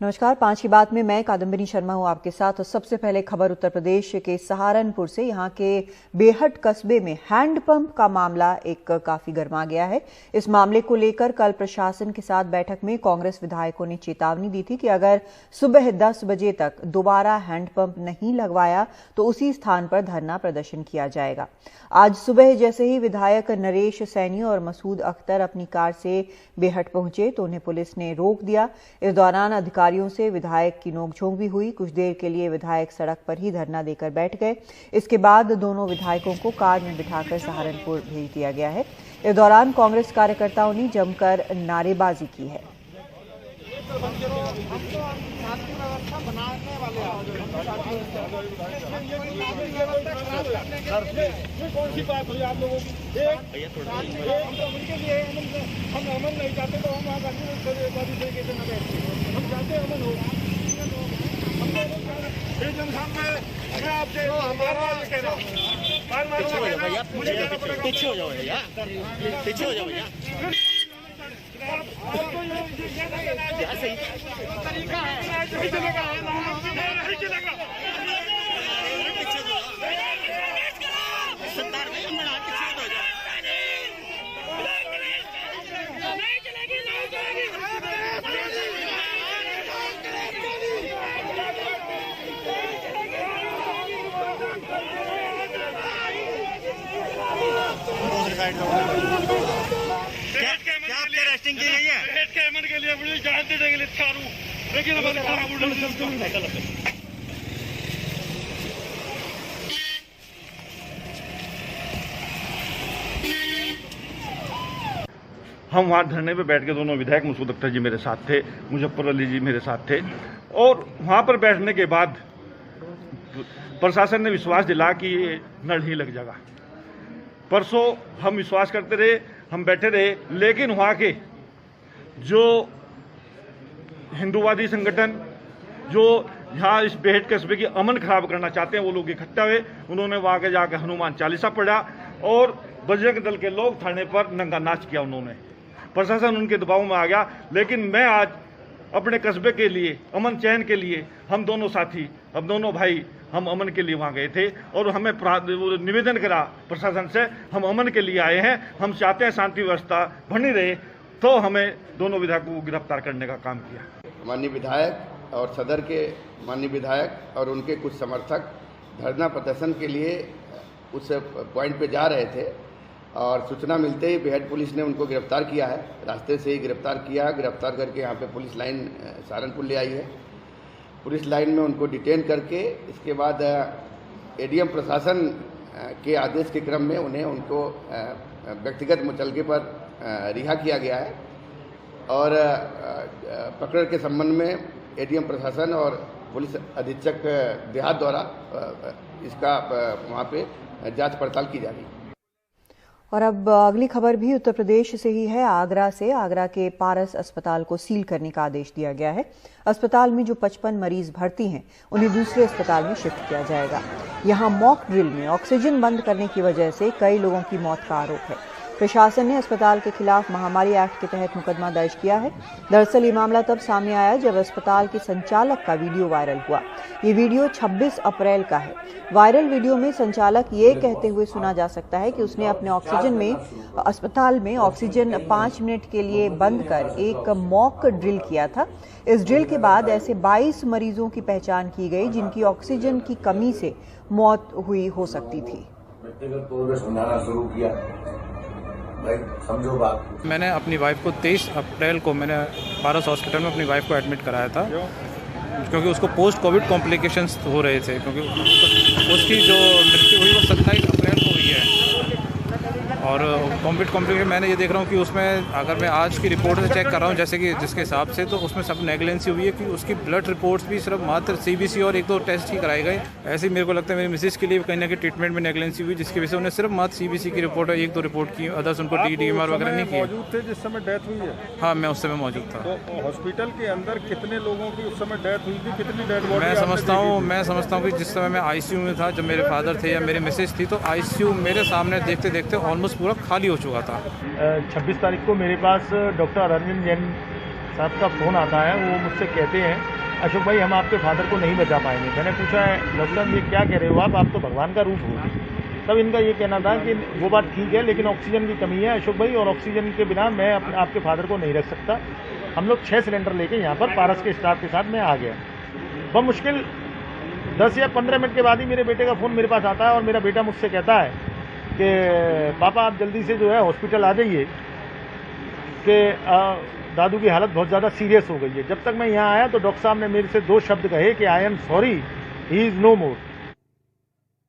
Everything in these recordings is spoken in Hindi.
नमस्कार। 5 की बात में मैं कादम्बिनी शर्मा हूं आपके साथ। और सबसे पहले खबर उत्तर प्रदेश के सहारनपुर से। यहां के बेहट कस्बे में हैंडपंप का मामला एक काफी गर्मा गया है। इस मामले को लेकर कल प्रशासन के साथ बैठक में कांग्रेस विधायकों ने चेतावनी दी थी कि अगर सुबह 10 बजे तक दोबारा हैंडपंप नहीं लगवाया तो उसी स्थान पर धरना प्रदर्शन किया जाएगा। आज सुबह जैसे ही विधायक नरेश सैनी और मसूद अख्तर अपनी कार से बेहट पहुंचे तो उन्हें पुलिस ने रोक दिया। इस दौरान अधिकारियों से विधायक की नोकझोंक भी हुई। कुछ देर के लिए विधायक सड़क पर ही धरना देकर बैठ गए। इसके बाद दोनों विधायकों को कार में बिठाकर सहारनपुर भेज दिया गया है। इस दौरान कांग्रेस कार्यकर्ताओं ने जमकर नारेबाजी की है। कौन सी बात हुई आप लोगों की? हम अमन नहीं चाहते तो हम वहाँ तरीके से न बैठते। हम चाहते अमन हो। मैं आपसे हमारा कह रहा हूँ, पीछे हो जाओ भैया, पीछे हो जाओ भैया। सही तरीका है, नहीं चलेगा, नहीं चलेगा। सरदार भाई हम पीछे हो जाओ। नहीं चलेगी, नहीं चलेगी। क्या आपके रेस्टिंग के लिए है? रेस्ट के अमन के लिए पुलिस जान देने के लिए तैयार हूँ, लेकिन हमारे हम वहाँ धरने पे बैठ के दोनों विधायक मसूद अख्तर जी मेरे साथ थे, मुजफ्फर अली जी मेरे साथ थे। और वहाँ पर बैठने के बाद प्रशासन ने विश्वास दिला कि ये नल नहीं लग जाएगा। परसों हम विश्वास करते रहे, हम बैठे रहे, लेकिन वहाँ के जो हिंदूवादी संगठन जो यहाँ इस बेहट कस्बे की अमन खराब करना चाहते हैं वो लोग इकट्ठा हुए। उन्होंने वहाँ के जाकर हनुमान चालीसा पढ़ा और बजरंग दल के लोग थाने पर नंगा नाच किया। उन्होंने प्रशासन उनके दबाव में आ गया। लेकिन मैं आज अपने कस्बे के लिए, अमन चैन के लिए, हम दोनों साथी, हम दोनों भाई, हम अमन के लिए वहाँ गए थे और हमें निवेदन करा प्रशासन से, हम अमन के लिए आए हैं, हम चाहते हैं शांति व्यवस्था बनी रहे, तो हमें दोनों विधायकों को गिरफ्तार करने का काम किया। माननीय विधायक और सदर के माननीय विधायक और उनके कुछ समर्थक धरना प्रदर्शन के लिए उस पॉइंट पे जा रहे थे और सूचना मिलते ही बेहट पुलिस ने उनको गिरफ्तार किया है। रास्ते से ही गिरफ्तार किया, गिरफ्तार करके यहाँ पे पुलिस लाइन सहारनपुर ले आई है। पुलिस लाइन में उनको डिटेन करके इसके बाद एडीएम प्रशासन के आदेश के क्रम में उनको व्यक्तिगत मुचलके पर रिहा किया गया है। और पकड़ के संबंध में एडीएम प्रशासन और पुलिस अधीक्षक देहात द्वारा इसका वहाँ पे जांच पड़ताल की जा रही है। और अब अगली खबर भी उत्तर प्रदेश से ही है। आगरा से। आगरा के पारस अस्पताल को सील करने का आदेश दिया गया है। अस्पताल में जो 55 मरीज भर्ती हैं उन्हें दूसरे अस्पताल में शिफ्ट किया जाएगा। यहां मॉक ड्रिल में ऑक्सीजन बंद करने की वजह से कई लोगों की मौत का आरोप है। प्रशासन ने अस्पताल के खिलाफ महामारी एक्ट के तहत मुकदमा दर्ज किया है। दरअसल ये मामला तब सामने आया जब अस्पताल के संचालक का वीडियो वायरल हुआ। ये वीडियो 26 अप्रैल का है। वायरल वीडियो में संचालक ये कहते हुए सुना जा सकता है कि उसने अपने अस्पताल में ऑक्सीजन 5 मिनट के लिए बंद कर एक मॉक ड्रिल किया था। इस ड्रिल के बाद ऐसे 22 मरीजों की पहचान की गई जिनकी ऑक्सीजन की कमी से मौत हुई हो सकती थी। समझो बात। मैंने अपनी वाइफ को 23 अप्रैल को मैंने पारस हॉस्पिटल में अपनी वाइफ को एडमिट कराया था, क्योंकि उसको पोस्ट कोविड कॉम्प्लिकेशंस हो रहे थे, क्योंकि उसकी जो मृत्यु हुई वो 27 अप्रैल को हुई है। और कोविड कॉम्प्लिकेशन मैंने ये देख रहा हूँ कि उसमें अगर मैं आज की रिपोर्ट से चेक कर रहा हूँ जैसे कि जिसके हिसाब से, तो उसमें सब नेगलेंसी हुई है कि उसकी ब्लड रिपोर्ट्स भी सिर्फ मात्र सीबीसी और 1-2 टेस्ट ही कराए गए। ऐसे ही मेरे को लगता है मेरी मिसेज के लिए कहीं ना कहीं ट्रीटमेंट में नेगलेंसी हुई, जिसकी वजह से उन्हें सिर्फ मात्र सीबीसी की रिपोर्ट और 1-2 रिपोर्ट की, अदर्स उनको DDMR वगैरह नहीं किया। मौजूद थे जिस समय डेथ हुई है? हाँ, मैं उस समय मौजूद था। तो हॉस्पिटल के अंदर कितने लोगों की उस समय डेथ हुई थी? कितनी डेथ बॉडी? मैं समझता हूँ कि जिस समय मैं ICU में था, जब मेरे फादर थे या मेरी मिसेज थी, तो ICU मेरे सामने देखते देखते ऑलमोस्ट पूरा खाली हो चुका था। 26 तारीख को मेरे पास डॉक्टर अरविंद जैन साहब का फ़ोन आता है, वो मुझसे कहते हैं अशोक भाई हम आपके फादर को नहीं बचा पाएंगे। मैंने पूछा है डॉक्टर साहब ये क्या कह रहे हो आप तो भगवान का रूप हो। तब इनका ये कहना था कि वो बात ठीक है लेकिन ऑक्सीजन की कमी है अशोक भाई, और ऑक्सीजन के बिना मैं आपके फादर को नहीं रख सकता। हम लोग 6 सिलेंडर लेके यहाँ पर पारस के स्टाफ के साथ मैं आ गया। बहुत मुश्किल 10 या 15 मिनट के बाद ही मेरे बेटे का फ़ोन मेरे पास आता है और मेरा बेटा मुझसे कहता है कि पापा आप जल्दी से जो है हॉस्पिटल आ जाइए कि दादू की हालत बहुत ज़्यादा सीरियस हो गई है। जब तक मैं यहाँ आया तो डॉक्टर साहब ने मेरे से 2 शब्द कहे कि I am sorry, he is no more.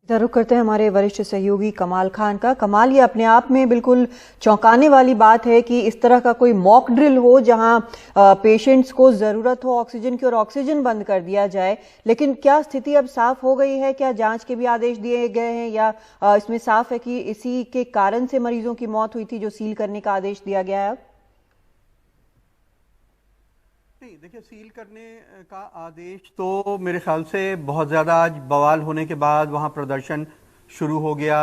रुख करते हैं हमारे वरिष्ठ सहयोगी कमाल खान का। कमाल, ये अपने आप में बिल्कुल चौंकाने वाली बात है कि इस तरह का कोई मॉक ड्रिल हो जहां पेशेंट्स को जरूरत हो ऑक्सीजन की और ऑक्सीजन बंद कर दिया जाए। लेकिन क्या स्थिति अब साफ हो गई है? क्या जांच के भी आदेश दिए गए हैं या इसमें साफ है कि इसी के कारण से मरीजों की मौत हुई थी जो सील करने का आदेश दिया गया है? नहीं, देखिए सील करने का आदेश तो मेरे ख्याल से बहुत ज़्यादा आज बवाल होने के बाद वहाँ प्रदर्शन शुरू हो गया।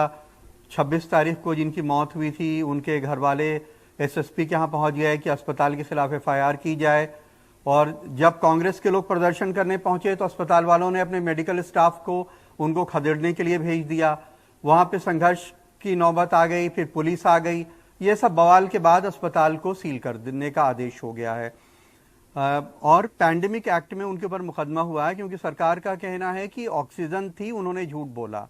26 तारीख को जिनकी मौत हुई थी उनके घर वाले एसएसपी के यहाँ पहुँच गए कि अस्पताल के खिलाफ एफआईआर की जाए, और जब कांग्रेस के लोग प्रदर्शन करने पहुँचे तो अस्पताल वालों ने अपने मेडिकल स्टाफ को उनको खदेड़ने के लिए भेज दिया। वहाँ पर संघर्ष की नौबत आ गई, फिर पुलिस आ गई। ये सब बवाल के बाद अस्पताल को सील कर देने का आदेश हो गया है। और पैंडेमिक एक्ट में उनके ऊपर मुकदमा हुआ है क्योंकि सरकार का कहना है कि ऑक्सीजन थी, उन्होंने झूठ बोला।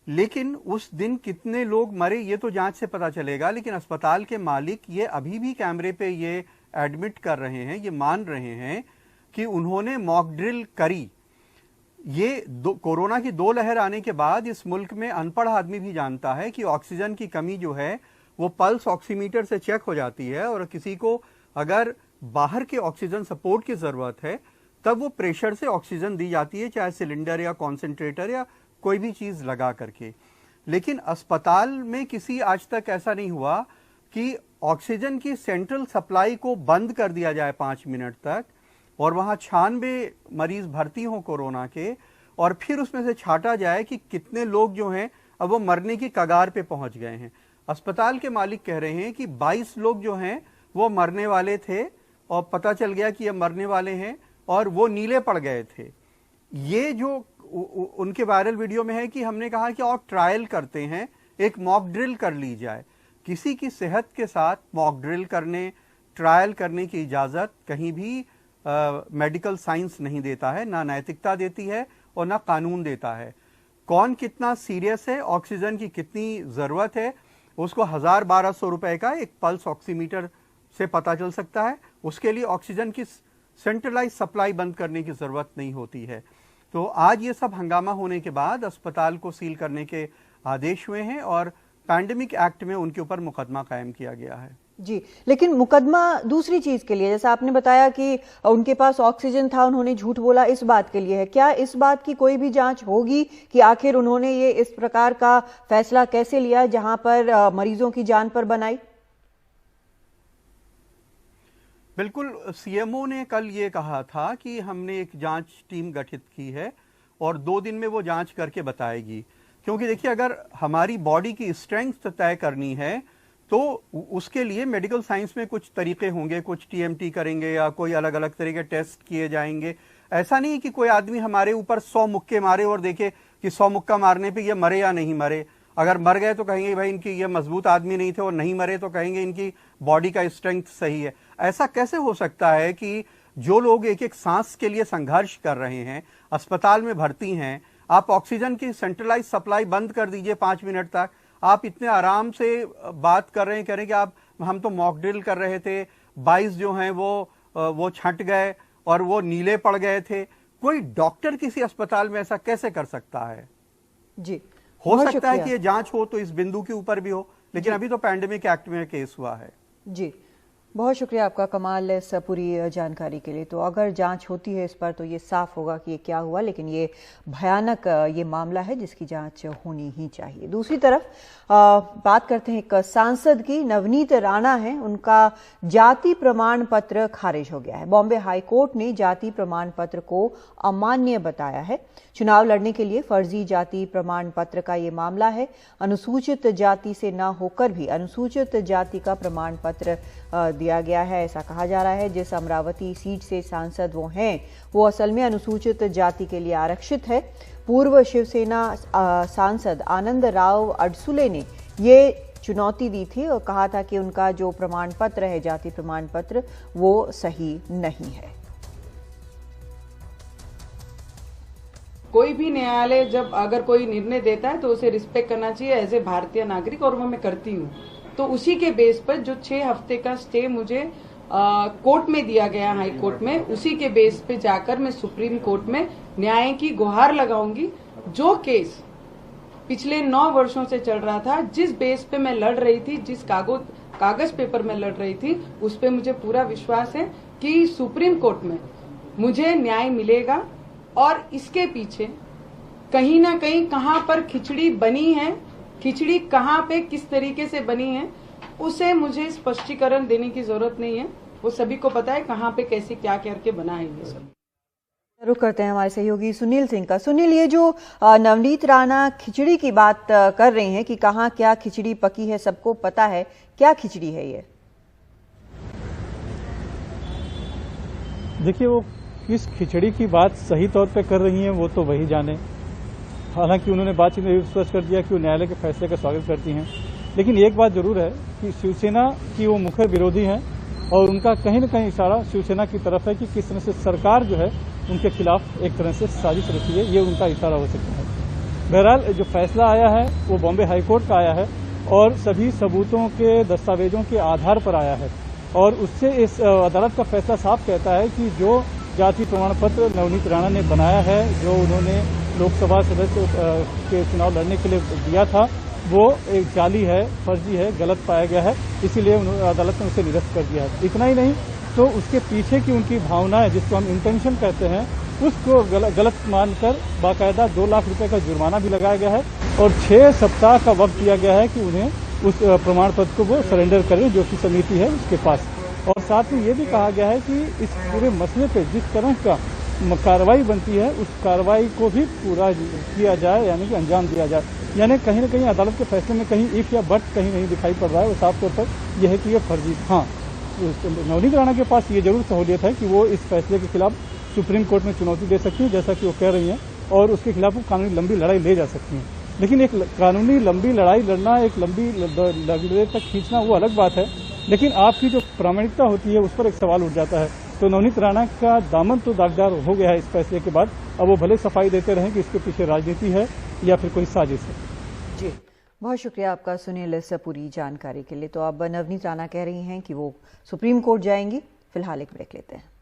लेकिन उस दिन कितने लोग मरे ये तो जांच से पता चलेगा, लेकिन अस्पताल के मालिक ये अभी भी कैमरे पे ये एडमिट कर रहे हैं, ये मान रहे हैं कि उन्होंने मॉक ड्रिल करी। ये कोरोना की 2 लहर आने के बाद इस मुल्क में अनपढ़ आदमी भी जानता है कि ऑक्सीजन की कमी जो है वो पल्स ऑक्सीमीटर से चेक हो जाती है, और किसी को अगर बाहर के ऑक्सीजन सपोर्ट की जरूरत है तब वो प्रेशर से ऑक्सीजन दी जाती है, चाहे सिलेंडर या कॉन्सेंट्रेटर या कोई भी चीज लगा करके। लेकिन अस्पताल में किसी आज तक ऐसा नहीं हुआ कि ऑक्सीजन की सेंट्रल सप्लाई को बंद कर दिया जाए 5 मिनट तक, और वहां 96 मरीज भर्ती हों कोरोना के, और फिर उसमें से छाटा जाए कि कितने लोग जो हैं अब वो मरने की कगार पे पहुंच गए हैं। अस्पताल के मालिक कह रहे हैं कि 22 लोग जो हैं वो मरने वाले थे और पता चल गया कि ये मरने वाले हैं और वो नीले पड़ गए थे। ये जो उनके वायरल वीडियो में है कि हमने कहा कि और ट्रायल करते हैं, एक मॉक ड्रिल कर ली जाए। किसी की सेहत के साथ मॉक ड्रिल करने, ट्रायल करने की इजाज़त कहीं भी मेडिकल साइंस नहीं देता है, ना नैतिकता देती है और ना कानून देता है। कौन कितना सीरियस है, ऑक्सीजन की कितनी ज़रूरत है, उसको 1000-1200 रुपए का एक पल्स ऑक्सीमीटर से पता चल सकता है। उसके लिए ऑक्सीजन की सेंट्रलाइज सप्लाई बंद करने की जरूरत नहीं होती है। तो आज ये सब हंगामा होने के बाद अस्पताल को सील करने के आदेश हुए हैं और पैंडेमिक एक्ट में उनके ऊपर मुकदमा कायम किया गया है। जी, लेकिन मुकदमा दूसरी चीज के लिए, जैसा आपने बताया कि उनके पास ऑक्सीजन था, उन्होंने झूठ बोला, इस बात के लिए है। क्या इस बात की कोई भी जांच होगी कि आखिर उन्होंने ये इस प्रकार का फैसला कैसे लिया जहां पर मरीजों की जान पर बनाई? बिल्कुल, सीएमओ ने कल ये कहा था कि हमने एक जांच टीम गठित की है और 2 दिन में वो जांच करके बताएगी। क्योंकि देखिए, अगर हमारी बॉडी की स्ट्रेंथ तय करनी है तो उसके लिए मेडिकल साइंस में कुछ तरीके होंगे, कुछ टीएमटी करेंगे या कोई अलग अलग तरह के टेस्ट किए जाएंगे। ऐसा नहीं कि कोई आदमी हमारे ऊपर 100 मुक्के मारे और देखे कि 100 मुक्का मारने पे ये मरे या नहीं मरे। अगर मर गए तो कहेंगे भाई इनकी ये मजबूत आदमी नहीं थे, और नहीं मरे तो कहेंगे इनकी बॉडी का स्ट्रेंथ सही है। ऐसा कैसे हो सकता है कि जो लोग एक एक सांस के लिए संघर्ष कर रहे हैं, अस्पताल में भर्ती हैं, आप ऑक्सीजन की सेंट्रलाइज सप्लाई बंद कर दीजिए 5 मिनट तक, आप इतने आराम से बात कर रहे हैं, कह रहे हैं कि हम तो मॉक ड्रिल कर रहे थे, 22 जो हैं वो छंट गए और वो नीले पड़ गए थे। कोई डॉक्टर किसी अस्पताल में ऐसा कैसे कर सकता है? जी, हो सकता है कि ये जांच हो तो इस बिंदु के ऊपर भी हो, लेकिन अभी तो पैंडेमिक एक्ट में केस हुआ है। जी, बहुत शुक्रिया आपका कमाल इस पूरी जानकारी के लिए। तो अगर जांच होती है इस पर तो ये साफ होगा कि ये क्या हुआ, लेकिन ये भयानक ये मामला है जिसकी जांच होनी ही चाहिए। दूसरी तरफ बात करते हैं एक सांसद की, नवनीत राणा हैं, उनका जाति प्रमाण पत्र खारिज हो गया है। बॉम्बे हाई कोर्ट ने जाति प्रमाण पत्र को अमान्य बताया है। चुनाव लड़ने के लिए फर्जी जाति प्रमाण पत्र का ये मामला है। अनुसूचित जाति से न होकर भी अनुसूचित जाति का प्रमाण पत्र दिया गया है। ऐसा कहा जा रहा है जिस अमरावती सीट से सांसद वो हैं वो असल में अनुसूचित जाति के लिए आरक्षित है। पूर्व शिवसेना सांसद आनंद राव अडसुले ने ये चुनौती दी थी और कहा था कि उनका जो प्रमाण पत्र है, जाति प्रमाण पत्र, वो सही नहीं है। कोई भी न्यायालय जब अगर कोई निर्णय देता है तो उसे रिस्पेक्ट करना चाहिए एज ए भारतीय नागरिक, और वो मैं करती हूँ। तो उसी के बेस पर जो 6 हफ्ते का स्टे मुझे कोर्ट में दिया गया, हाई कोर्ट में, उसी के बेस पे जाकर मैं सुप्रीम कोर्ट में न्याय की गुहार लगाऊंगी। जो केस पिछले 9 वर्षों से चल रहा था, जिस बेस पे मैं लड़ रही थी, जिस कागज पेपर में लड़ रही थी, उस पे मुझे पूरा विश्वास है कि सुप्रीम कोर्ट में मुझे न्याय मिलेगा। और इसके पीछे कहीं ना कहीं कहां पर खिचड़ी बनी है, खिचड़ी कहां पे किस तरीके से बनी है, उसे मुझे स्पष्टीकरण देने की जरूरत नहीं है। वो सभी को पता है कहां पे कैसे क्या करके बना है ये सब। रुक करते हैं हमारे सहयोगी सुनील सिंह का। सुनील, ये जो नवनीत राणा खिचड़ी की बात कर रही हैं कि कहां क्या खिचड़ी पकी है सबको पता है, क्या खिचड़ी है ये? देखिए, वो किस खिचड़ी की बात सही तौर पे कर रही हैं वो तो वही जाने। हालांकि उन्होंने बातचीत में स्पष्ट कर दिया कि वो न्यायालय के फैसले का स्वागत करती हैं, लेकिन एक बात जरूर है कि शिवसेना की वो मुखर विरोधी हैं और उनका कहीं न कहीं इशारा शिवसेना की तरफ है कि किस तरह से सरकार जो है उनके खिलाफ एक तरह से साजिश रची है, ये उनका इशारा हो सकता है। बहरहाल जो फैसला आया है वो बॉम्बे हाईकोर्ट का आया है और सभी सबूतों के दस्तावेजों के आधार पर आया है और उससे इस अदालत का फैसला साफ कहता है कि जो जाति प्रमाण पत्र नवनीत राणा ने बनाया है, जो उन्होंने लोकसभा सदस्य के चुनाव लड़ने के लिए दिया था, वो एक जाली है, फर्जी है, गलत पाया गया है, इसीलिए अदालत ने उसे निरस्त कर दिया है। इतना ही नहीं, तो उसके पीछे की उनकी भावना है, जिसको हम इंटेंशन कहते हैं, उसको गलत मानकर बाकायदा 2 लाख रुपए का जुर्माना भी लगाया गया है और 6 सप्ताह का वक्त दिया गया है कि उन्हें उस प्रमाण पत्र को वो सरेंडर करें जो कि समिति है उसके पास। और साथ में ये भी कहा गया है कि इस पूरे मसले पे जिस तरह का कार्रवाई बनती है उस कार्रवाई को भी पूरा किया जाए, यानी कि अंजाम दिया जाए। यानी कहीं न कहीं अदालत के फैसले में कहीं इफ या बट कहीं नहीं दिखाई पड़ रहा है। वो साफ तौर पर यह है कि ये फर्जी। हाँ, नवनीत राणा के पास ये जरूर सहूलियत है कि वो इस फैसले के खिलाफ सुप्रीम कोर्ट में चुनौती दे सकती हैं, जैसा कि वो कह रही हैं, और उसके खिलाफ वो कानूनी लंबी लड़ाई ले जा सकती हैं। लेकिन एक कानूनी लंबी लड़ाई लड़ना, एक लंबी लड़ाई तक खींचना, वो अलग बात है, लेकिन आपकी जो प्रामाणिकता होती है उस पर एक सवाल उठ जाता है। तो नवनीत राणा का दामन तो दागदार हो गया है इस फैसले के बाद। अब वो भले सफाई देते रहें कि इसके पीछे राजनीति है या फिर कोई साजिश है। जी, बहुत शुक्रिया आपका सुनील इस पूरी जानकारी के लिए। तो अब नवनीत राणा कह रही हैं कि वो सुप्रीम कोर्ट जाएंगी। फिलहाल एक ब्रेक लेते हैं।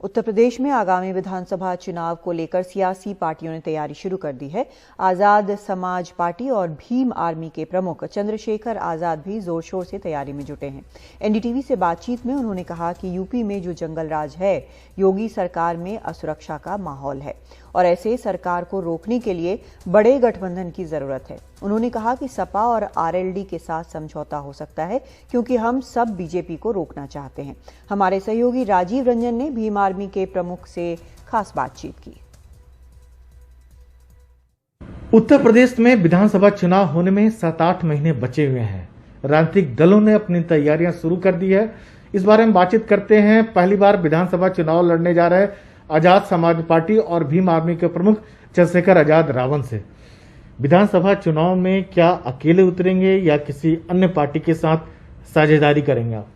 उत्तर प्रदेश में आगामी विधानसभा चुनाव को लेकर सियासी पार्टियों ने तैयारी शुरू कर दी है। आजाद समाज पार्टी और भीम आर्मी के प्रमुख चंद्रशेखर आजाद भी जोर शोर से तैयारी में जुटे हैं। एनडीटीवी से बातचीत में उन्होंने कहा कि यूपी में जो जंगल राज है, योगी सरकार में असुरक्षा का माहौल है और ऐसे सरकार को रोकने के लिए बड़े गठबंधन की जरूरत है। उन्होंने कहा कि सपा और आरएलडी के साथ समझौता हो सकता है क्योंकि हम सब बीजेपी को रोकना चाहते हैं। हमारे सहयोगी राजीव रंजन ने भीम आर्मी के प्रमुख से खास बातचीत की। उत्तर प्रदेश में विधानसभा चुनाव होने में 7-8 महीने बचे हुए हैं। राजनीतिक दलों ने अपनी तैयारियां शुरू कर दी है। इस बारे में बातचीत करते हैं पहली बार विधानसभा चुनाव लड़ने जा रहे आजाद समाज पार्टी और भीम आर्मी के प्रमुख चंद्रशेखर आजाद रावण से। विधानसभा चुनाव में क्या अकेले उतरेंगे या किसी अन्य पार्टी के साथ साझेदारी करेंगे आप?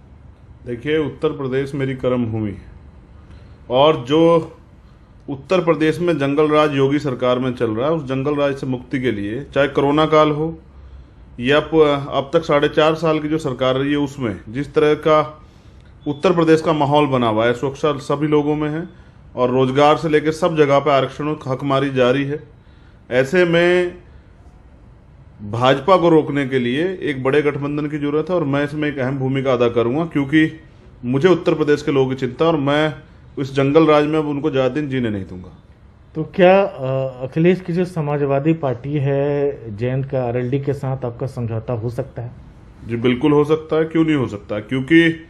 देखिए, उत्तर प्रदेश मेरी कर्म भूमि और जो उत्तर प्रदेश में जंगल राज योगी सरकार में चल रहा है, उस जंगल राज से मुक्ति के लिए चाहे कोरोना काल हो या अब तक 4.5 साल की जो सरकार रही है, उसमें जिस तरह का उत्तर प्रदेश का माहौल बना हुआ है, सुरक्षा सभी लोगों में है और रोजगार से लेकर सब जगह पर आरक्षणों की हकमारी जारी है। ऐसे में भाजपा को रोकने के लिए एक बड़े गठबंधन की जरूरत है और मैं इसमें एक अहम भूमिका अदा करूंगा, क्योंकि मुझे उत्तर प्रदेश के लोगों की चिंता और मैं इस जंगल राज में अब उनको ज्यादा दिन जीने नहीं दूंगा। तो क्या अखिलेश की जो समाजवादी पार्टी है, जयंत का आरएलडी के साथ आपका समझौता हो सकता है? जी बिल्कुल हो सकता है, क्यों नहीं हो सकता, क्योंकि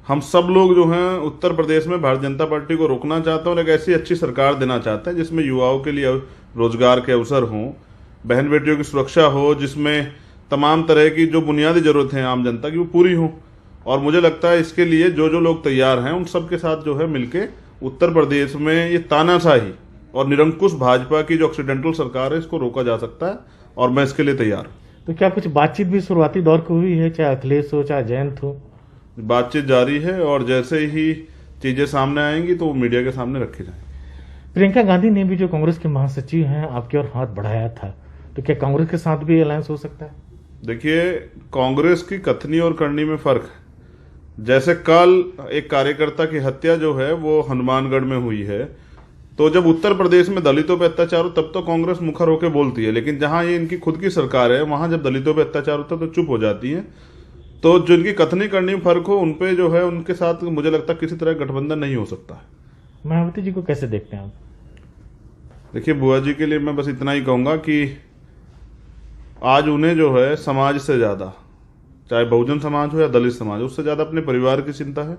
हम सब लोग जो हैं उत्तर प्रदेश में भारतीय जनता पार्टी को रोकना चाहते हैं और एक ऐसी अच्छी सरकार देना चाहते हैं जिसमें युवाओं के लिए रोजगार के अवसर हों, बहन बेटियों की सुरक्षा हो, जिसमें तमाम तरह की जो बुनियादी जरूरत है आम जनता की वो पूरी हो और मुझे लगता है इसके लिए जो जो लोग तैयार हैं उन सब के साथ जो है मिलके उत्तर प्रदेश में ये तानाशाही और निरंकुश भाजपा की जो एक्सीडेंटल सरकार है इसको रोका जा सकता है, और मैं इसके लिए तैयार हूं। तो क्या कुछ बातचीत भी शुरुआती दौर की हुई है, चाहे अखिलेश हो चाहे जयंत हो? बातचीत जारी है और जैसे ही चीजें सामने आएंगी तो वो मीडिया के सामने रखी जाएंगी। प्रियंका गांधी ने भी जो कांग्रेस के महासचिव हैं आपकी ओर हाथ बढ़ाया था, तो क्या कांग्रेस के साथ भी अलायंस हो सकता है? देखिए, कांग्रेस की कथनी और करनी में फर्क है। जैसे कल एक कार्यकर्ता की हत्या जो है वो हनुमानगढ़ में हुई है, तो जब उत्तर प्रदेश में दलितों पे अत्याचार हो तब तो कांग्रेस मुखर होकर बोलती है, लेकिन जहां ये इनकी खुद की सरकार है वहां जब दलितों पे अत्याचार होता है तो चुप हो जाती है। तो जो इनकी कथनी करनी में फर्क हो, उनपे जो है उनके साथ मुझे लगता है किसी तरह गठबंधन नहीं हो सकता है। मायावती जी को कैसे देखते हैं आप? देखिए, बुआ जी के लिए मैं बस इतना ही कहूंगा कि आज उन्हें जो है समाज से ज्यादा, चाहे बहुजन समाज हो या दलित समाज, उससे ज्यादा अपने परिवार की चिंता है।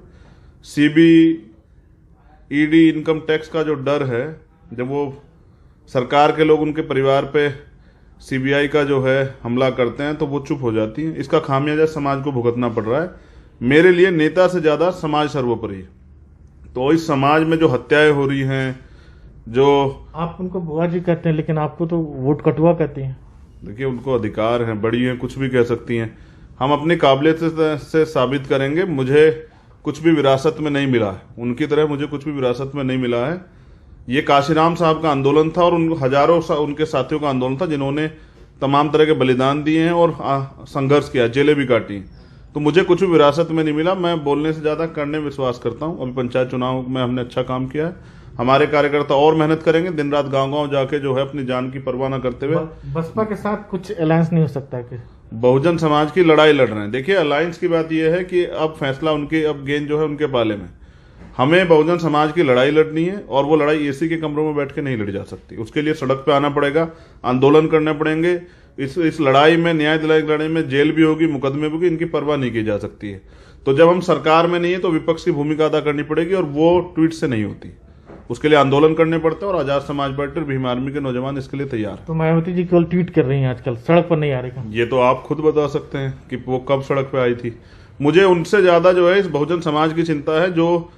ईडी इनकम टैक्स का जो डर है, जब वो सरकार के लोग उनके परिवार पे सीबीआई का जो है हमला करते हैं तो वो चुप हो जाती है। इसका खामियाजा समाज को भुगतना पड़ रहा है। मेरे लिए नेता से ज्यादा समाज सर्वोपरि है। तो इस समाज में जो हत्याएं हो रही हैं, जो आप उनको बुआ जी कहते हैं लेकिन आपको तो वोट कटुआ कहती हैं। देखिए, उनको अधिकार हैं, बड़ी हैं, कुछ भी कह सकती हैं। हम अपनी काबिलियत से साबित करेंगे। मुझे कुछ भी विरासत में नहीं मिला है, उनकी तरह मुझे कुछ भी विरासत में नहीं मिला है। ये काशीराम साहब का आंदोलन था और हजारों उनके साथियों का आंदोलन था जिन्होंने तमाम तरह के बलिदान दिए हैं और संघर्ष किया, जेलें भी काटी। तो मुझे कुछ भी विरासत में नहीं मिला। मैं बोलने से ज्यादा करने में विश्वास करता हूं। अभी पंचायत चुनाव में हमने अच्छा काम किया है। हमारे कार्यकर्ता और मेहनत करेंगे, दिन रात गांव-गांव जाके जो है अपनी जान की परवाह न करते हुए। बसपा के साथ कुछ अलायंस नहीं हो सकता कि बहुजन समाज की लड़ाई लड़ रहे हैं। देखिए, अलायंस की बात यह है कि अब फैसला उनके, अब गेंद जो है उनके पाले में। हमें बहुजन समाज की लड़ाई लड़नी है और वो लड़ाई एसी के कमरों में बैठ के नहीं लड़ी जा सकती। उसके लिए सड़क पे आना पड़ेगा, आंदोलन करने पड़ेंगे। इस लड़ाई में, न्याय दिलाई लड़ाई में जेल भी होगी, मुकदमे भी होगी, इनकी परवाह नहीं की जा सकती है। तो जब हम सरकार में नहीं है तो विपक्ष की भूमिका अदा करनी पड़ेगी और वो ट्वीट से नहीं होती। उसके लिए आंदोलन करने पड़ते हैं और आजाद समाज पार्टी और भीम आर्मी के नौजवान इसके लिए तैयार हैं। तो मायावती जी केवल ट्वीट कर रही हैं आजकल, सड़क पर नहीं आ रही? ये तो आप खुद बता सकते हैं कि वो कब सड़क पे आई थी। मुझे उनसे ज्यादा जो है इस बहुजन समाज की चिंता है, जो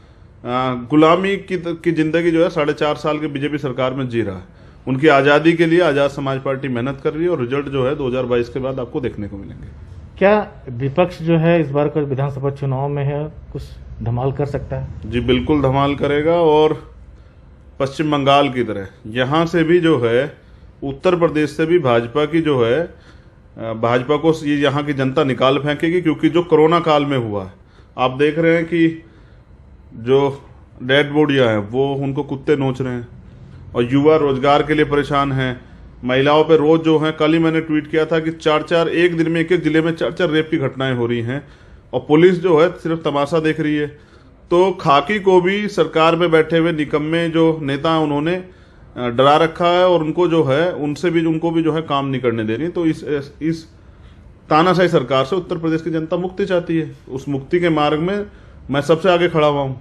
गुलामी की जिंदगी जो है 4.5 साल के बीजेपी सरकार में जी रहा है। उनकी आजादी के लिए आजाद समाज पार्टी मेहनत कर रही है और रिजल्ट जो है 2022 के बाद आपको देखने को मिलेंगे। क्या विपक्ष जो है इस बार का विधानसभा चुनाव में है कुछ धमाल कर सकता है? जी बिल्कुल धमाल करेगा। और पश्चिम बंगाल की तरह यहां से भी जो है, उत्तर प्रदेश से भी भाजपा की जो है, भाजपा को ये यहाँ की जनता निकाल फेंकेगी। क्योंकि जो कोरोना काल में हुआ है, आप देख रहे हैं कि जो डेड बॉडियां हैं वो उनको कुत्ते नोच रहे हैं और युवा रोजगार के लिए परेशान हैं। महिलाओं पे रोज जो है, कल ही मैंने ट्वीट किया था कि 4-4 एक दिन में, एक जिले में 4-4 रेप की घटनाएं हो रही हैं और पुलिस जो है सिर्फ तमाशा देख रही है। तो खाकी को भी सरकार में बैठे हुए निकम्मे जो नेता हैं उन्होंने डरा रखा है और उनको जो है, उनको भी जो है काम नहीं करने दे रही। तो इस तानाशाही सरकार से उत्तर प्रदेश की जनता मुक्ति चाहती है। उस मुक्ति के मार्ग में मैं सबसे आगे खड़ा हुआ हूं।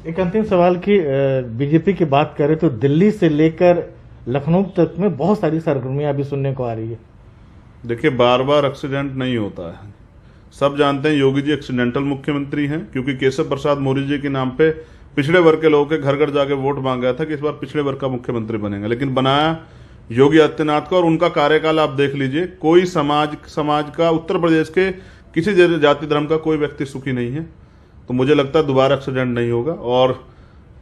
एक अंतिम सवाल की बीजेपी की बात करें तो दिल्ली से लेकर लखनऊ तक में बहुत सारी सरगर्मियां अभी सुनने को आ रही है। देखिए, बार बार एक्सीडेंट नहीं होता है। सब जानते हैं योगी जी एक्सीडेंटल मुख्यमंत्री हैं, क्योंकि केशव प्रसाद मौर्य जी के नाम पे पिछड़े वर्ग के लोगों के घर घर जाके वोट मांगा था कि इस बार पिछड़े वर्ग का मुख्यमंत्री बनेगा, लेकिन बनाया योगी आदित्यनाथ का। और उनका कार्यकाल आप देख लीजिए, कोई समाज का, उत्तर प्रदेश के किसी जाति धर्म का कोई व्यक्ति सुखी नहीं है। तो मुझे लगता है दोबारा एक्सीडेंट नहीं होगा। और